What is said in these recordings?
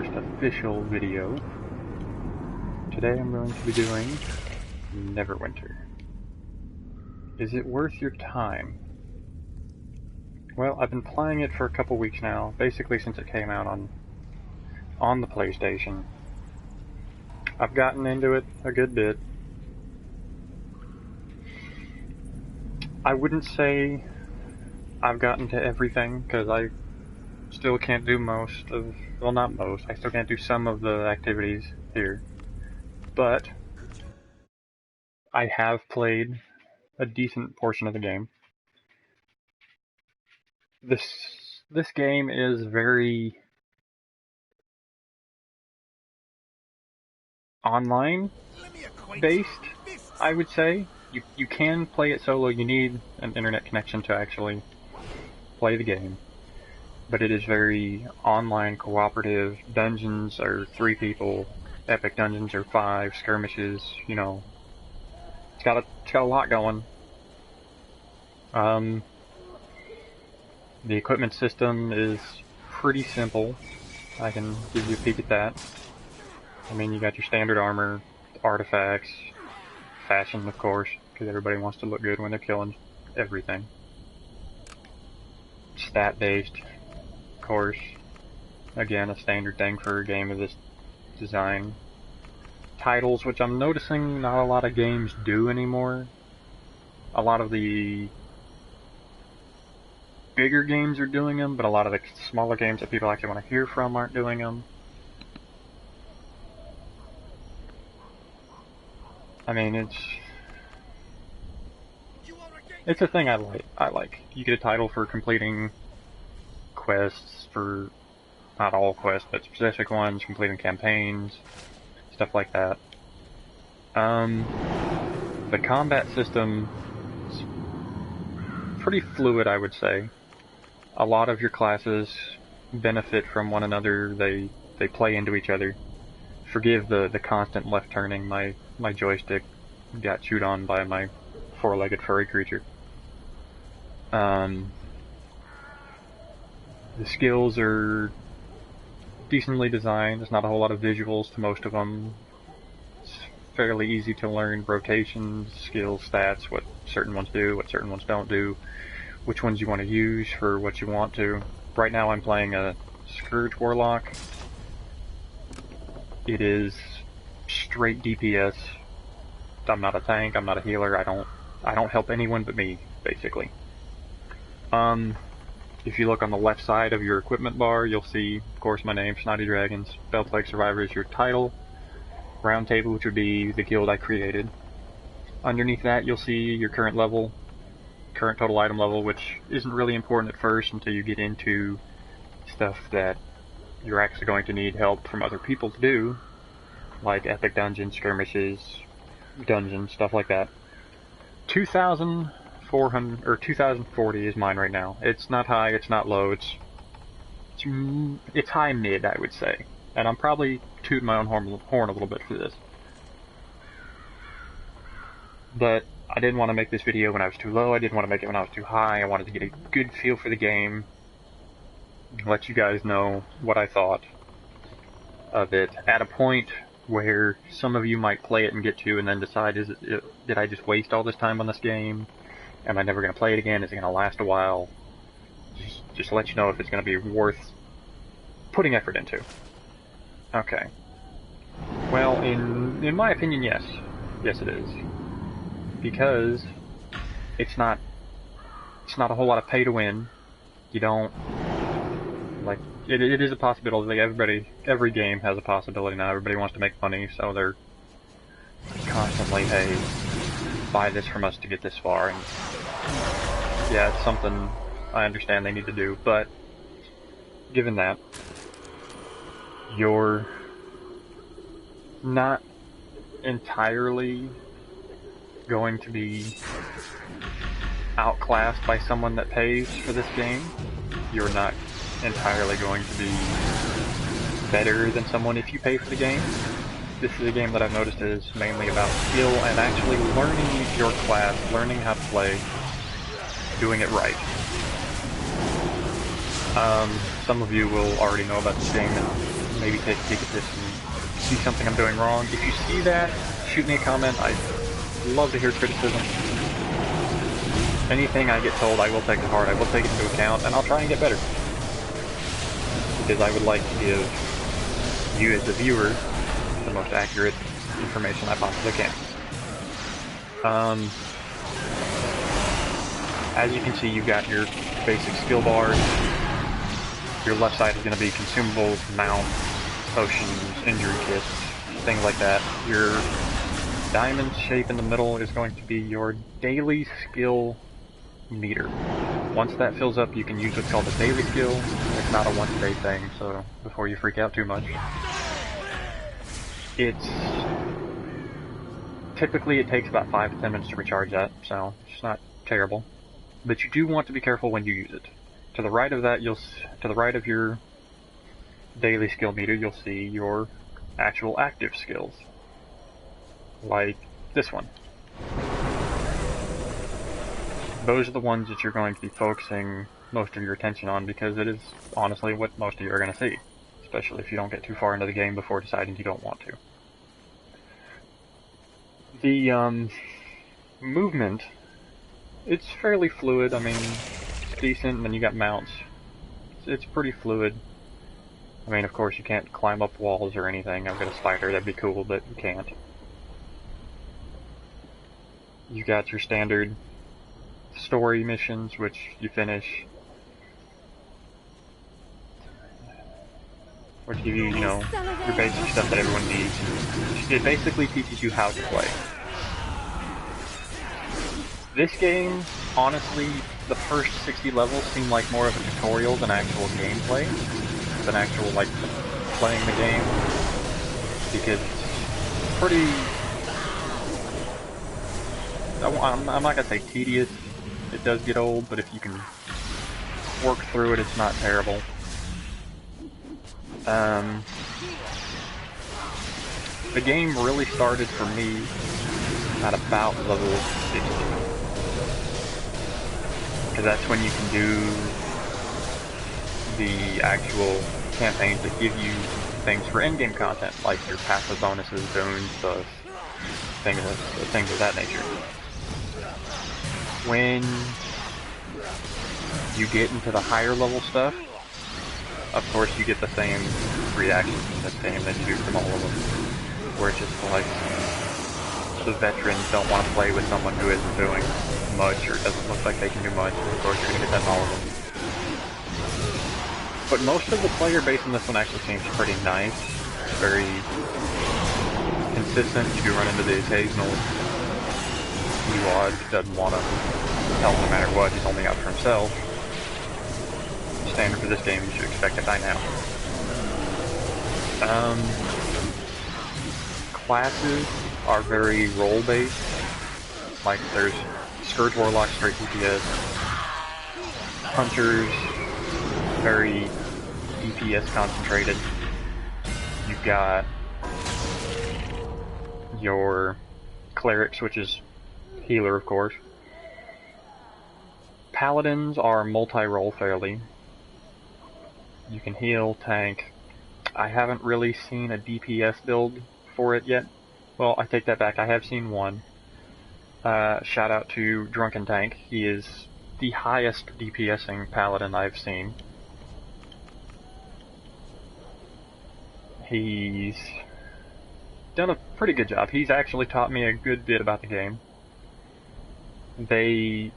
first official video. Today I'm going to be doing Neverwinter. Is it worth your time? Well, I've been playing it for a couple weeks now, basically since it came out on the PlayStation. I've gotten into it a good bit. I wouldn't say I've gotten to everything, because I still can't do most of, well, not most, I still can't do some of the activities here. But I have played a decent portion of the game. This game is very online based, I would say. You can play it solo. You need an internet connection to actually play the game. But it is very online, cooperative. Dungeons are 3 people. Epic dungeons are 5. Skirmishes, you know. It's got a lot going. The equipment system is pretty simple. I can give you a peek at that. I mean, you got your standard armor, artifacts, fashion, of course, because everybody wants to look good when they're killing everything. Stat-based, of course. Again, a standard thing for a game of this design. Titles, which I'm noticing not a lot of games do anymore. A lot of the bigger games are doing them, but a lot of the smaller games that people actually want to hear from aren't doing them. I mean, it's a thing I like. You get a title for completing quests, for not all quests, but specific ones, completing campaigns, stuff like that. The combat system is pretty fluid, I would say. A lot of your classes benefit from one another. They play into each other. Forgive the constant left turning. My joystick got chewed on by my 4-legged furry creature. The skills are decently designed. There's not a whole lot of visuals to most of them. It's fairly easy to learn rotations, skills, stats, what certain ones do, what certain ones don't do, which ones you want to use for what you want to. Right now I'm playing a Scourge Warlock. It is straight DPS. I'm not a tank, I'm not a healer, I don't help anyone but me, basically. If you look on the left side of your equipment bar, you'll see, of course, my name, Snotty Dragons. Beltleg Survivor is your title. Round Table, which would be the guild I created. Underneath that, you'll see your current level, current total item level, which isn't really important at first until you get into stuff that you're actually going to need help from other people to do, like epic dungeons, skirmishes, dungeons, stuff like that. 2,400 or 2,040 is mine right now. It's not high, it's not low, it's high mid, I would say. And I'm probably tooting my own horn a little bit for this. But I didn't want to make this video when I was too low, I didn't want to make it when I was too high. I wanted to get a good feel for the game, let you guys know what I thought of it at a point where some of you might play it and get to and then decide, did I just waste all this time on this game? Am I never going to play it again? Is it going to last a while? Just to let you know if it's going to be worth putting effort into. Okay. Well, in my opinion, yes. Yes, it is. Because it's not a whole lot of pay to win. You don't, like, it is a possibility. Every game has a possibility now. Everybody wants to make money, so they're constantly, hey, buy this from us to get this far. And yeah, it's something I understand they need to do, but given that, you're not entirely going to be outclassed by someone that pays for this game. You're not entirely going to be better than someone if you pay for the game. This is a game that I've noticed is mainly about skill and actually learning your class, learning how to play, doing it right. Some of you will already know about this game and maybe take a peek at this and see something I'm doing wrong. If you see that, shoot me a comment. I'd love to hear criticism. Anything I get told, I will take to heart. I will take it into account, and I'll try and get better. Because I would like to give you as the viewer the most accurate information I possibly can. As you can see, you've got your basic skill bars. Your left side is going to be consumables, mounts, potions, injury kits, things like that. Your diamond shape in the middle is going to be your daily skill meter. Once that fills up, you can use what's called a daily skill. It's not a once-a-day thing, so before you freak out too much. Typically it takes about 5 to 10 minutes to recharge that, so it's not terrible. But you do want to be careful when you use it. To the right of that, to the right of your daily skill meter, you'll see your actual active skills. Like this one. Those are the ones that you're going to be focusing most of your attention on, because it is honestly what most of you are going to see. Especially if you don't get too far into the game before deciding you don't want to. The movement, it's fairly fluid. I mean, it's decent, and then you got mounts. It's pretty fluid. I mean, of course, you can't climb up walls or anything. I've got a spider, that'd be cool, but you can't. You got your standard story missions, which you finish. Which give you, your basic stuff that everyone needs. It basically teaches you how to play. This game, honestly, the first 60 levels seem like more of a tutorial than actual gameplay. Than actual, playing the game. Because it's pretty... I'm not gonna say tedious. It does get old, but if you can work through it, it's not terrible. The game really started for me at about level 60. Because that's when you can do the actual campaigns that give you things for endgame content, like your passive bonuses, zones, things of that nature. When you get into the higher level stuff, of course you get the same reactions in this game that you do from all of them, where it's just like the veterans don't want to play with someone who isn't doing much or doesn't look like they can do much, and of course you're going to get that in all of them. But most of the player base in this one actually seems pretty nice. It's very consistent. You do run into the occasional Ewad who doesn't want to help no matter what, he's only out for himself. Standard for this game, you should expect it by now. Classes are very role-based. Like, there's Scourge Warlock, straight DPS. Hunters, very DPS concentrated. You've got your Clerics, which is healer, of course. Paladins are multi-role fairly. You can heal, tank. I haven't really seen a DPS build for it yet. Well, I take that back. I have seen one. Shout out to Drunken Tank. He is the highest DPSing paladin I've seen. He's done a pretty good job. He's actually taught me a good bit about the game. They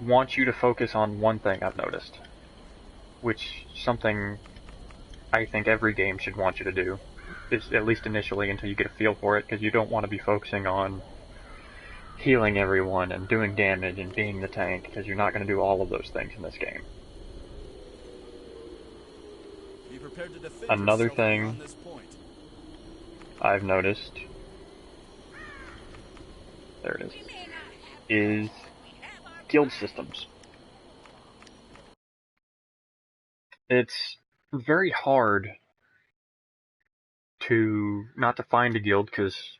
want you to focus on one thing, I've noticed. Which something I think every game should want you to do. Is at least initially until you get a feel for it, because you don't want to be focusing on healing everyone and doing damage and being the tank, because you're not going to do all of those things in this game. Another thing I've noticed, there it is guild systems. It's very hard not to find a guild, because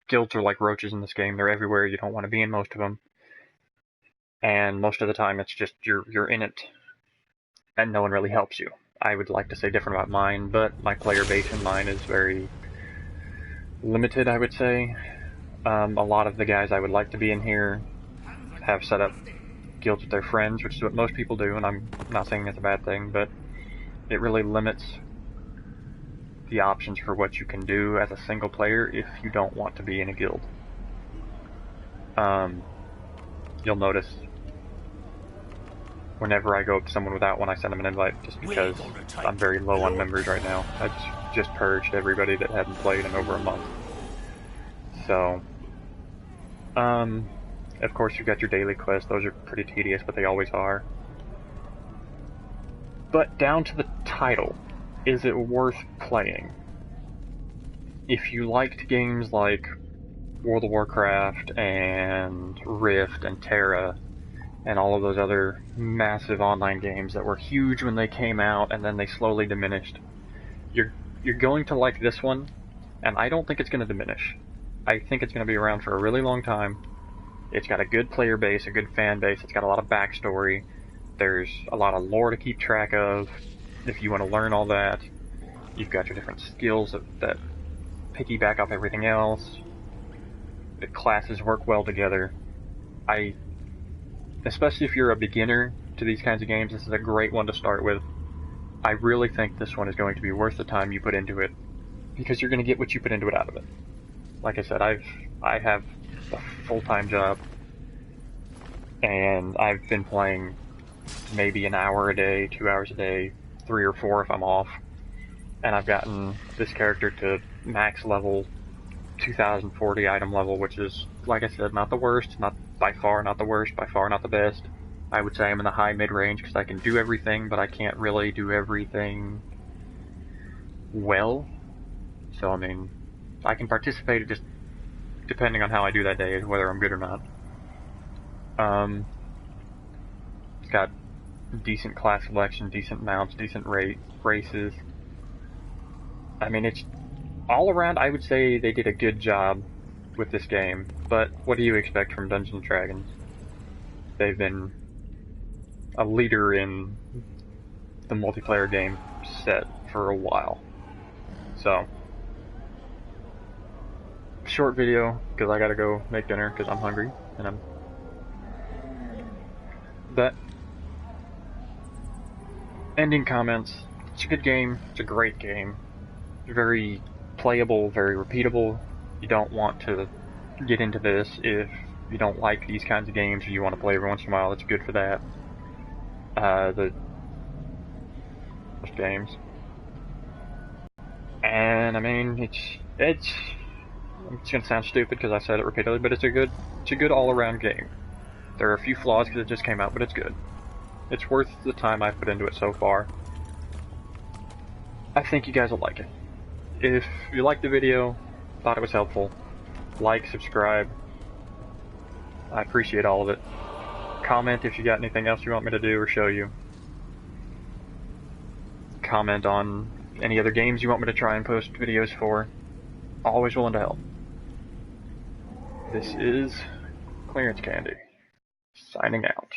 guilds are like roaches in this game. They're everywhere. You don't want to be in most of them. And most of the time it's just you're in it and no one really helps you. I would like to say different about mine, but my player base in mine is very limited, I would say. A lot of the guys I would like to be in here have set up guilds with their friends, which is what most people do, and I'm not saying that's a bad thing, but it really limits the options for what you can do as a single player if you don't want to be in a guild. You'll notice whenever I go up to someone without one, I send them an invite just because I'm very low on members right now. I just purged everybody that hadn't played in over a month. So, of course you've got your daily quests. Those are pretty tedious, but they always are. But down to the title, is it worth playing? If you liked games like World of Warcraft and Rift and Terra and all of those other massive online games that were huge when they came out and then they slowly diminished, you're going to like this one, and I don't think it's going to diminish. I think it's going to be around for a really long time. It's got a good player base, a good fan base, it's got a lot of backstory, there's a lot of lore to keep track of if you want to learn all that. You've got your different skills that piggyback off everything else. The classes work well together. Especially if you're a beginner to these kinds of games, this is a great one to start with. I really think this one is going to be worth the time you put into it, because you're going to get what you put into it out of it. Like I said, I have a full-time job, and I've been playing maybe an hour a day, 2 hours a day, 3 or 4 if I'm off, and I've gotten this character to max level 2040 item level, which is, like I said, not the worst, not by far not the worst, by far not the best. I would say I'm in the high mid-range because I can do everything, but I can't really do everything well. So, I mean, I can participate just depending on how I do that day, whether I'm good or not. It's got decent class selection, decent mounts, decent races. I mean, it's all around, I would say they did a good job with this game, but what do you expect from Dungeons & Dragons? They've been a leader in the multiplayer game set for a while. So, short video, because I gotta go make dinner, because I'm hungry, and But, ending comments, it's a good game, it's a great game, very playable, very repeatable. You don't want to get into this if you don't like these kinds of games or you want to play every once in a while. It's good for that. The games, and I mean, it's gonna sound stupid because I said it repeatedly, but it's a good all-around game. There are a few flaws because it just came out, but it's good. It's worth the time I've put into it so far. I think you guys will like it. If you liked the video, thought it was helpful, like, subscribe. I appreciate all of it. Comment if you got anything else you want me to do or show you. Comment on any other games you want me to try and post videos for. Always willing to help. This is Clearance Candy, signing out.